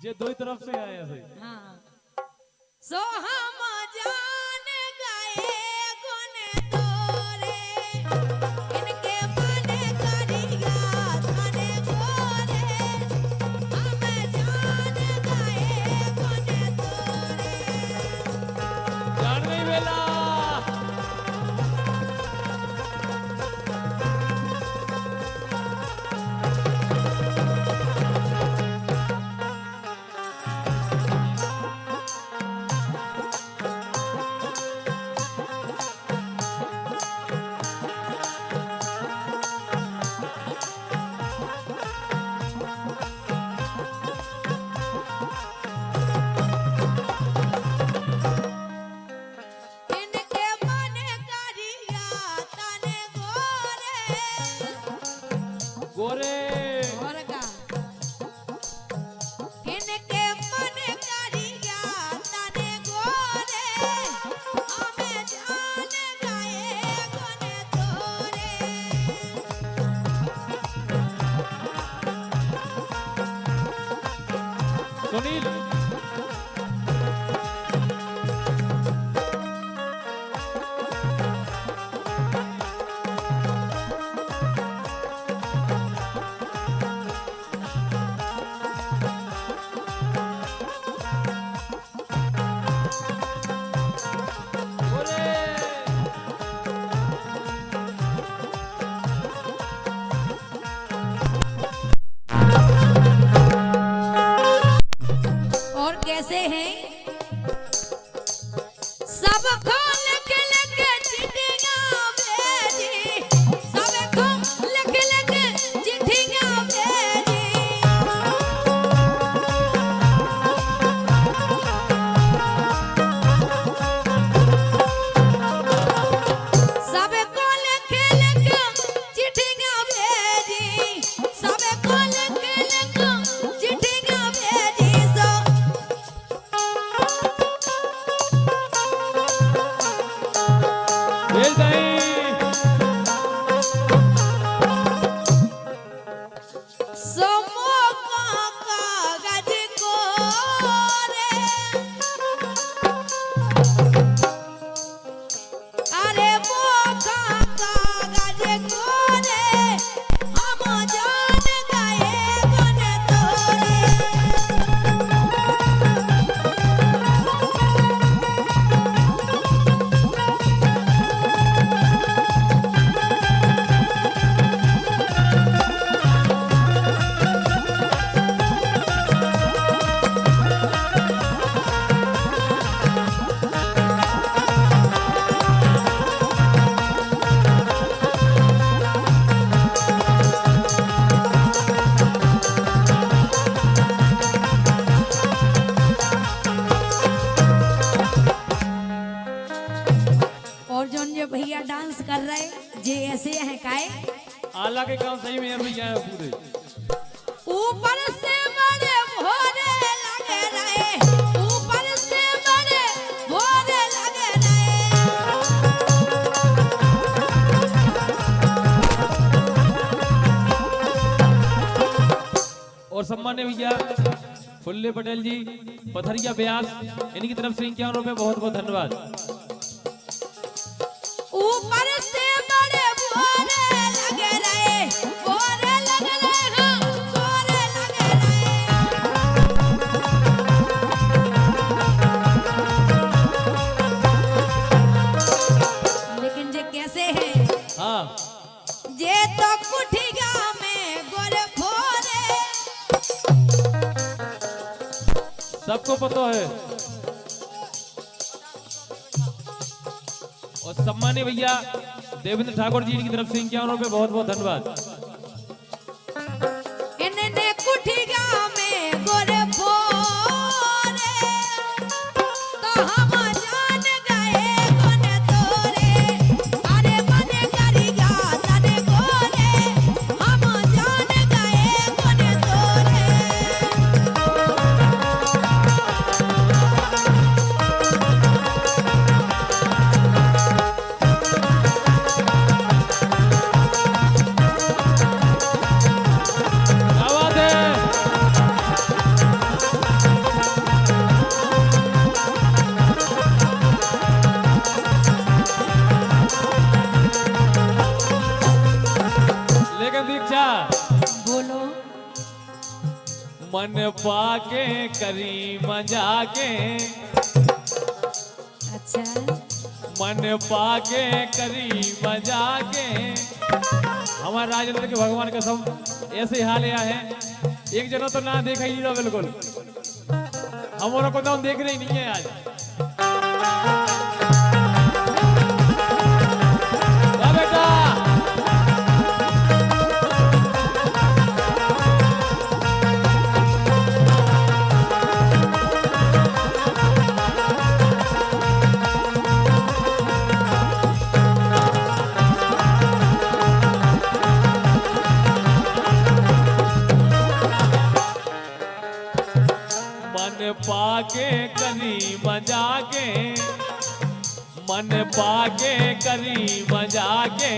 ये दो ही तरफ से आए ऐसे। हाँ सो हम जान गए गुन तोरे इनके मन करिया थाने गोरे हम जान गए गुन तोरे जान गई बेला इनके मन करिया थाने गोरे गोरे और का इनके मन करिया थाने गोरे हम जान गए गुन तोरे सुनील गोरे और कैसे हैं सब खोल के लेके चिट्ठियां भेजी सब खोल के लेके चिट्ठियां भेजी सब खोल के लेके चिट्ठियां भेजी सब खोल के लेके चिट्ठियां भेजी सो भेज गई समो कागज को रे अरे मोखा कागज को रे हम जान गए गुन तोरे और जोन जो भैया डांस कर रहे जे ऐसे हैं काए आला के काम सही में भैया है पूरे। ऊपर से बड़े भोरे लगे रहे ऊपर से बड़े भोरे लगे रहे और सम्मान्य भैया फुल्ले पटेल जी पथरिया ब्यास इनकी तरफ से 51 रुपए बहुत बहुत धन्यवाद। ऊपर से बड़े भोरे लगे रहे भोरे लगे रहे हाँ भोरे लगे रहे लेकिन जे कैसे है हाँ जे तो कुठिया में गोरे भोरे सबको पता है। और सम्मान्य भैया देवेंद्र ठाकुर जी की तरफ से 51 रुपए बहुत बहुत धन्यवाद। इन्हें कुठिया में गोरे भोरे तो हम जान गए गुन तोरे अरे मन करिया तने गोरे हम जान गए गुन तोरे मन पाके करी मजाके, अच्छा मन पाके करी मजाके। हमारे राजेंद्र के भगवान का सब ऐसे हाल है, एक जना तो ना देखा ही नहीं बिल्कुल, हमारा को तो हम देख रहे ही नहीं है आज। बेटा पाके करी मजाके, मन पाके करी मजाके,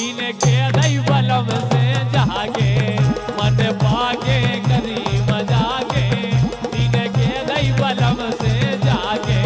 इनके दई बलम से जागे। मन पाके करी मजाके, इनके दई बलम से जागे।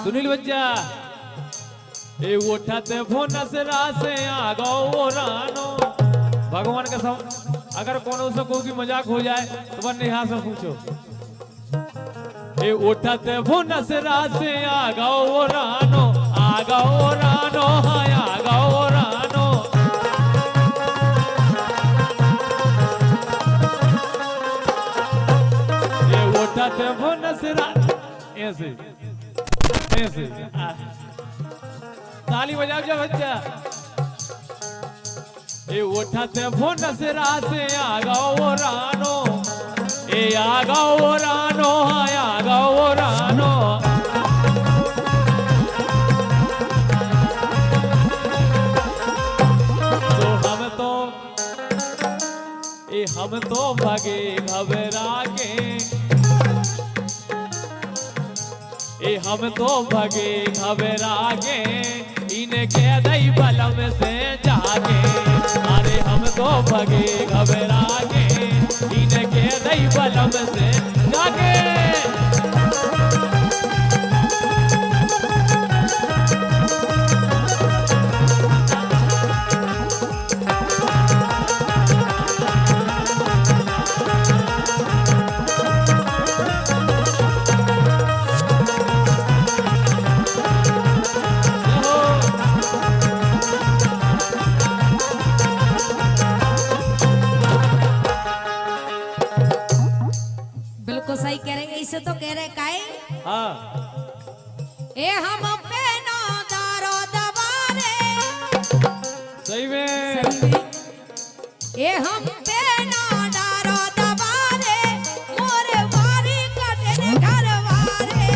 सुनील बच्चा ए उठाते फोनस रासे आ गो रानो। भगवान का सब अगर कोनो से कोई की मजाक हो जाए तो बन्ने यहाँ से पूछो। ए उठाते फोनस रासे आ गो रानो, आ गो रानो, हाँ आ गो रानो। ए उठाते फोनस रासे ऐसे ऐसे ताली बजाओ जा बच्चा। ए उठाते फोन से रासे आ गो रानो, ए आ गो रानो, आ गो रानो। तो हम तो भागे घबरा के, ए हम तो भगे घबरा के, इनके दई बलम से जागे। अरे हम तो भगे घबरा के, इनके दई बलम से जागे। सही कह रहे, इसे तो कह रहे काई। हाँ ए हम पे ना दारो दबारे, सही में ए हम पे ना दारो दबारे, मोरे वारी कटने घर वारे।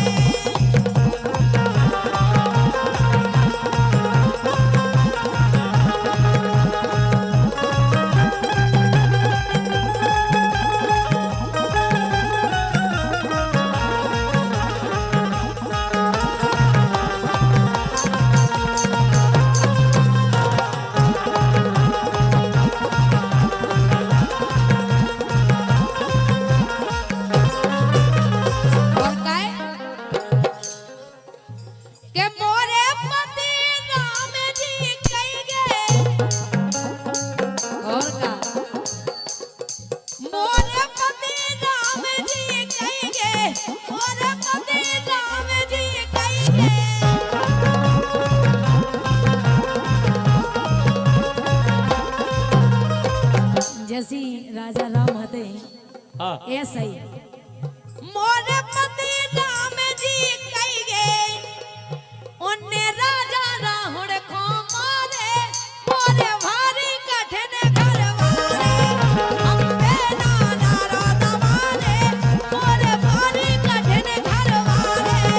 जैसी राजा राम हते ऐसा ही मोरे पति राम जी कही गए, उन्ने राजा राहुल को मारे, मोरे भारी कठिन घर वारे। हम पे ना दारो दबारे, मोरे भारी कठिन घर वारे।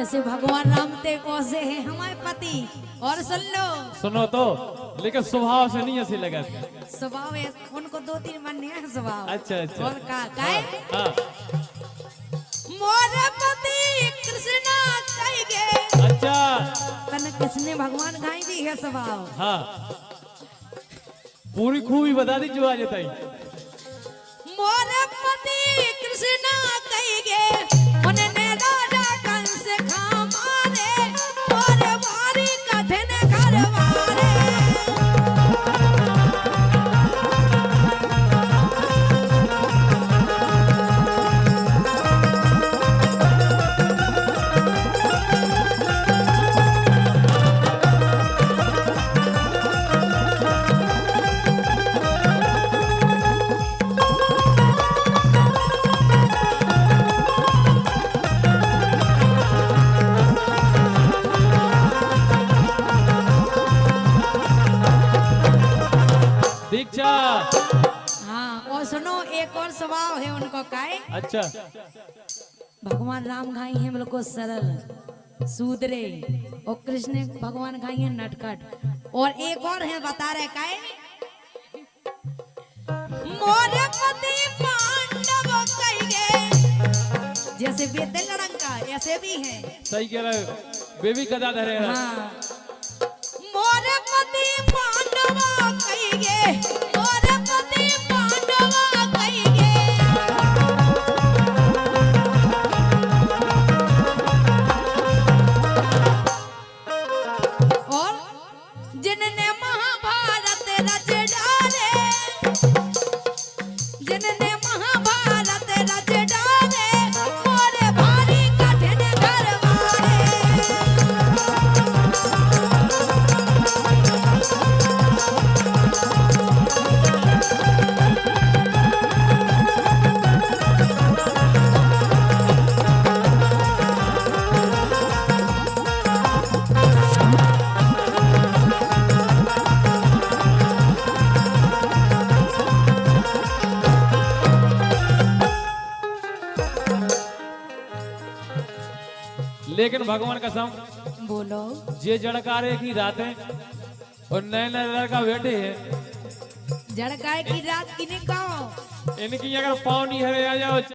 जैसे भगवान राम ते कैसे है हमारे पति। और सुन लो, सुनो तो, लेकिन स्वभाव से नहीं ऐसी लगा। स्वभाव है उनको 2-3 बनने है स्वभाव। अच्छा अच्छा। और का हाँ मोर पति कृष्णा कहेंगे। अच्छा। तन किसने भगवान गाई दी है स्वभाव। हाँ पूरी खूबी बता दी जो आ जाता ही। मोर पति कृष्णा कहेंगे उन्होंने राजा कंस खा मारे और भारी कठिन घर मारे। दीक्षा। हाँ और सुनो एक और स्वभाव है उनको काहे। अच्छा। भगवान राम घाई है बिल्कुल सरल सूदरे और कृष्ण भगवान घाई है नटखट। और एक और है बता रहे काहे। मोर पति पांडव कहेंगे जैसे बेते लड़ंका ऐसे भी है। सही कह रहे हो, बेबी कदा धरे। हाँ मोर पति पांडव कहेंगे मोर पति पांडव कहेंगे। और जिनने महाभारत रच डाले जिनने महाभारत रच डाले और भारी कठिन घर मारे। लेकिन भगवान कसम बोलो जे जड़कारे की रातें और नए नए लड़का बैठे हैं, जड़काए की रात किने कहो। इनकी अगर पाँव नहीं हरे आ जाओ